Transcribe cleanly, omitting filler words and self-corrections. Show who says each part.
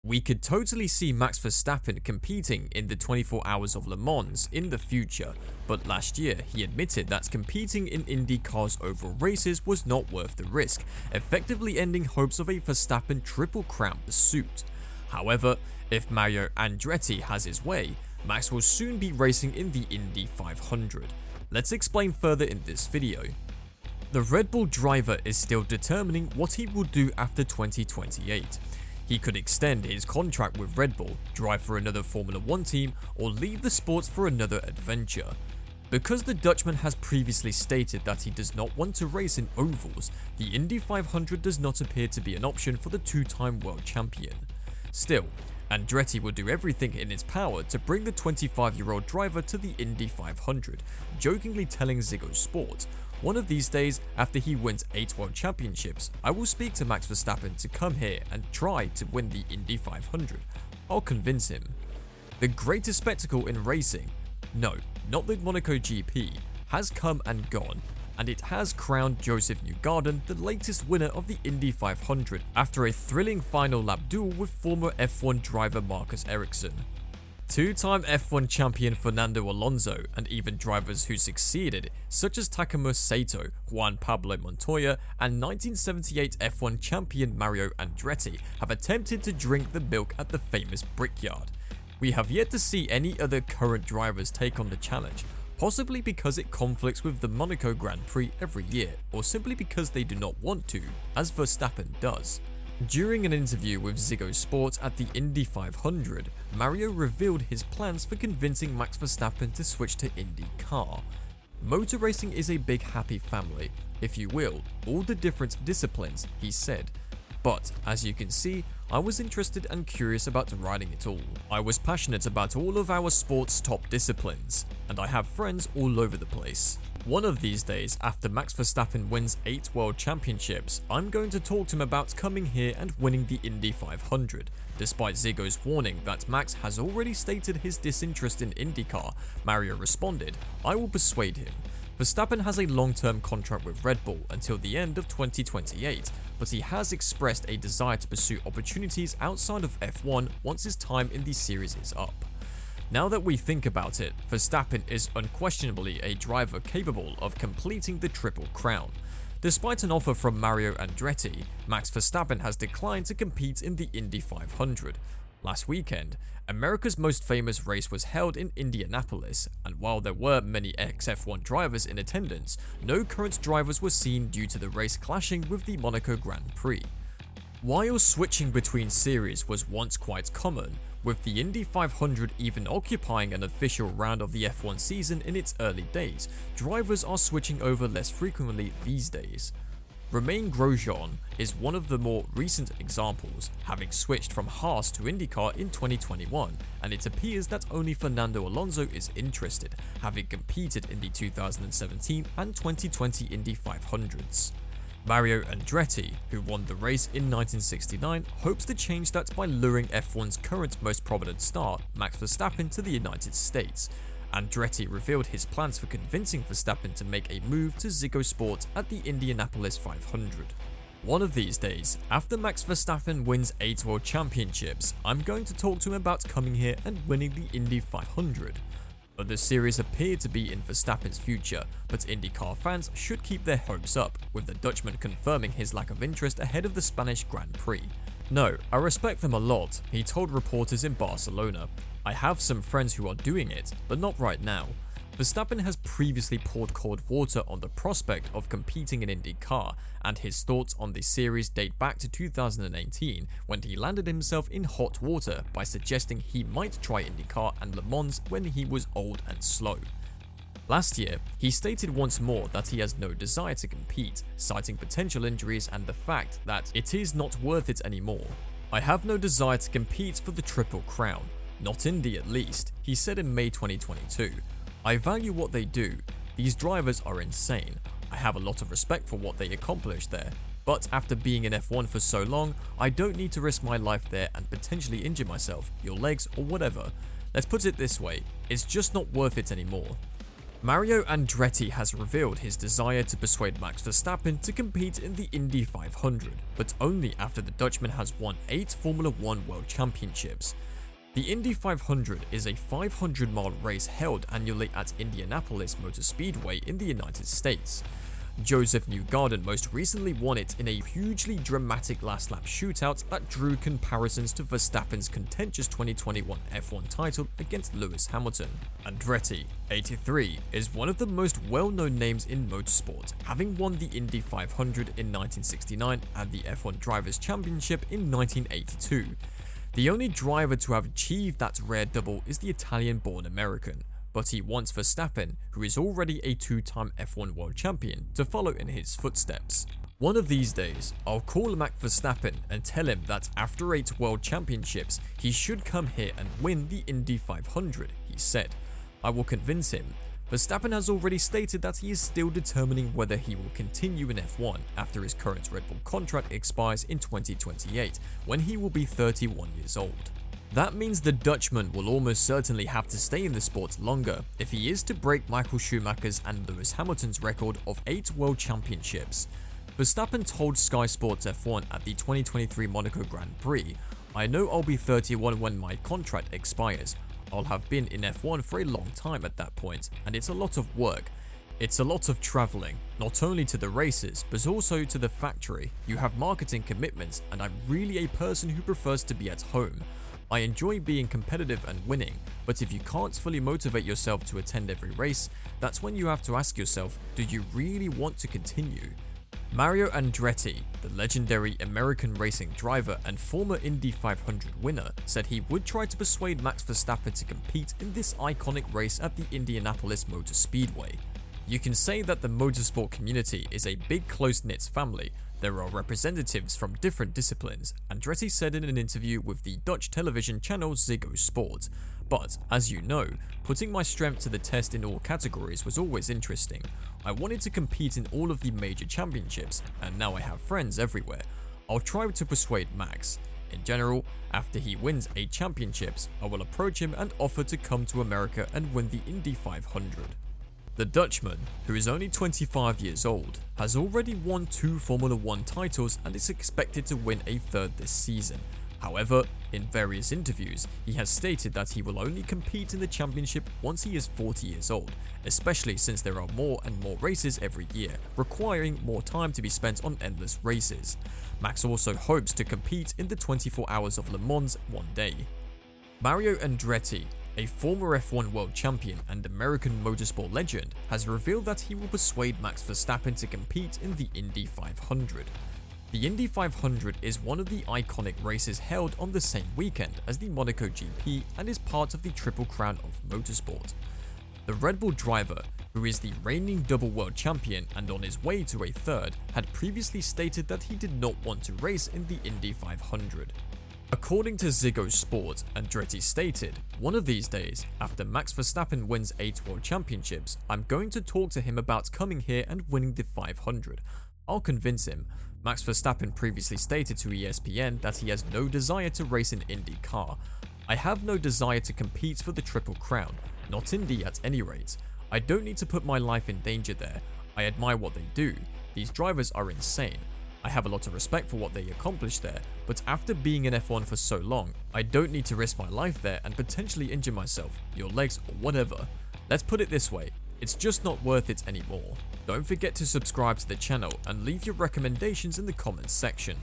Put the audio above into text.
Speaker 1: We could totally see Max Verstappen competing in the 24 Hours of Le Mans in the future, but last year he admitted that competing in IndyCar's oval races was not worth the risk, effectively ending hopes of a Verstappen Triple Crown pursuit. However, if Mario Andretti has his way, Max will soon be racing in the Indy 500. Let's explain further in this video. The Red Bull driver is still determining what he will do after 2028. He could extend his contract with Red Bull, drive for another Formula 1 team, or leave the sport for another adventure. Because the Dutchman has previously stated that he does not want to race in ovals, the Indy 500 does not appear to be an option for the two-time world champion. Still, Andretti will do everything in its power to bring the 25-year-old driver to the Indy 500, jokingly telling Ziggo Sport, "One of these days, after he wins 8 world championships, I will speak to Max Verstappen to come here and try to win the Indy 500. I'll convince him." The greatest spectacle in racing, no, not the Monaco GP, has come and gone, and it has crowned Joseph Newgarden the latest winner of the Indy 500 after a thrilling final lap duel with former F1 driver Marcus Ericsson. Two-time F1 champion Fernando Alonso and even drivers who succeeded, such as Takuma Sato, Juan Pablo Montoya, and 1978 F1 champion Mario Andretti have attempted to drink the milk at the famous Brickyard. We have yet to see any other current drivers take on the challenge, possibly because it conflicts with the Monaco Grand Prix every year, or simply because they do not want to, as Verstappen does. During an interview with Ziggo Sport at the Indy 500, Mario revealed his plans for convincing Max Verstappen to switch to IndyCar. "Motor racing is a big happy family, if you will, all the different disciplines," he said. "But, as you can see, I was interested and curious about riding it all. I was passionate about all of our sport's top disciplines, and I have friends all over the place. One of these days, after Max Verstappen wins 8 world championships, I'm going to talk to him about coming here and winning the Indy 500. Despite Ziggo's warning that Max has already stated his disinterest in IndyCar, Mario responded, "I will persuade him. Verstappen has a long-term contract with Red Bull until the end of 2028, but he has expressed a desire to pursue opportunities outside of F1 once his time in the series is up." Now that we think about it, Verstappen is unquestionably a driver capable of completing the Triple Crown. Despite an offer from Mario Andretti, Max Verstappen has declined to compete in the Indy 500. Last weekend, America's most famous race was held in Indianapolis, and while there were many ex-F1 drivers in attendance, no current drivers were seen due to the race clashing with the Monaco Grand Prix. While switching between series was once quite common, with the Indy 500 even occupying an official round of the F1 season in its early days, drivers are switching over less frequently these days. Romain Grosjean is one of the more recent examples, having switched from Haas to IndyCar in 2021, and it appears that only Fernando Alonso is interested, having competed in the 2017 and 2020 Indy 500s. Mario Andretti, who won the race in 1969, hopes to change that by luring F1's current most prominent star, Max Verstappen, to the United States. Andretti revealed his plans for convincing Verstappen to make a move to Ziggo Sport at the Indianapolis 500. "One of these days, after Max Verstappen wins 8 world championships, I'm going to talk to him about coming here and winning the Indy 500. Other series appear to be in Verstappen's future, but IndyCar fans should keep their hopes up, with the Dutchman confirming his lack of interest ahead of the Spanish Grand Prix. "No, I respect them a lot," he told reporters in Barcelona. "I have some friends who are doing it, but not right now." Verstappen has previously poured cold water on the prospect of competing in IndyCar, and his thoughts on the series date back to 2018 when he landed himself in hot water by suggesting he might try IndyCar and Le Mans when he was old and slow. Last year, he stated once more that he has no desire to compete, citing potential injuries and the fact that it is not worth it anymore. "I have no desire to compete for the Triple Crown, not Indy at least," he said in May 2022. "I value what they do. These drivers are insane. I have a lot of respect for what they accomplish there. But after being in F1 for so long, I don't need to risk my life there and potentially injure myself, your legs, or whatever. Let's put it this way, it's just not worth it anymore." Mario Andretti has revealed his desire to persuade Max Verstappen to compete in the Indy 500, but only after the Dutchman has won 8 Formula 1 World Championships. The Indy 500 is a 500-mile race held annually at Indianapolis Motor Speedway in the United States. Joseph Newgarden most recently won it in a hugely dramatic last-lap shootout that drew comparisons to Verstappen's contentious 2021 F1 title against Lewis Hamilton. Andretti, 83, is one of the most well-known names in motorsport, having won the Indy 500 in 1969 and the F1 Drivers' Championship in 1982. The only driver to have achieved that rare double is the Italian-born American, but he wants Verstappen, who is already a 2-time F1 World Champion, to follow in his footsteps. One of these days, I'll call Max Verstappen and tell him that after 8 World Championships, he should come here and win the Indy 500, he said. I will convince him. Verstappen has already stated that he is still determining whether he will continue in F1 after his current Red Bull contract expires in 2028, when he will be 31 years old. That means the Dutchman will almost certainly have to stay in the sport longer if he is to break Michael Schumacher's and Lewis Hamilton's record of 8 World Championships. Verstappen told Sky Sports F1 at the 2023 Monaco Grand Prix, "I know I'll be 31 when my contract expires. I'll have been in F1 for a long time at that point, and it's a lot of work. It's a lot of traveling, not only to the races, but also to the factory. You have marketing commitments, and I'm really a person who prefers to be at home. I enjoy being competitive and winning, but if you can't fully motivate yourself to attend every race, that's when you have to ask yourself, do you really want to continue?" Mario Andretti, the legendary American racing driver and former Indy 500 winner, said he would try to persuade Max Verstappen to compete in this iconic race at the Indianapolis Motor Speedway. "You can say that the motorsport community is a big close-knit family. There are representatives from different disciplines," Andretti said in an interview with the Dutch television channel Ziggo Sport. "But, as you know, putting my strength to the test in all categories was always interesting. I wanted to compete in all of the major championships, and now I have friends everywhere. I'll try to persuade Max. In general, after he wins 8 championships, I will approach him and offer to come to America and win the Indy 500. The Dutchman, who is only 25 years old, has already won 2 Formula 1 titles and is expected to win a 3rd this season. However, in various interviews, he has stated that he will only compete in the championship once he is 40 years old, especially since there are more and more races every year, requiring more time to be spent on endless races. Max also hopes to compete in the 24 Hours of Le Mans one day. Mario Andretti, a former F1 World Champion and American motorsport legend, has revealed that he will persuade Max Verstappen to compete in the Indy 500. The Indy 500 is one of the iconic races held on the same weekend as the Monaco GP and is part of the Triple Crown of motorsport. The Red Bull driver, who is the reigning double world champion and on his way to a 3rd, had previously stated that he did not want to race in the Indy 500. According to Ziggo Sport, Andretti stated, "One of these days, after Max Verstappen wins 8 World Championships, I'm going to talk to him about coming here and winning the 500. I'll convince him." Max Verstappen previously stated to ESPN that he has no desire to race in IndyCar. "I have no desire to compete for the Triple Crown, not Indy at any rate. I don't need to put my life in danger there. I admire what they do. These drivers are insane. I have a lot of respect for what they accomplish there, but after being in F1 for so long, I don't need to risk my life there and potentially injure myself, your legs or whatever. Let's put it this way, it's just not worth it anymore." Don't forget to subscribe to the channel and leave your recommendations in the comments section.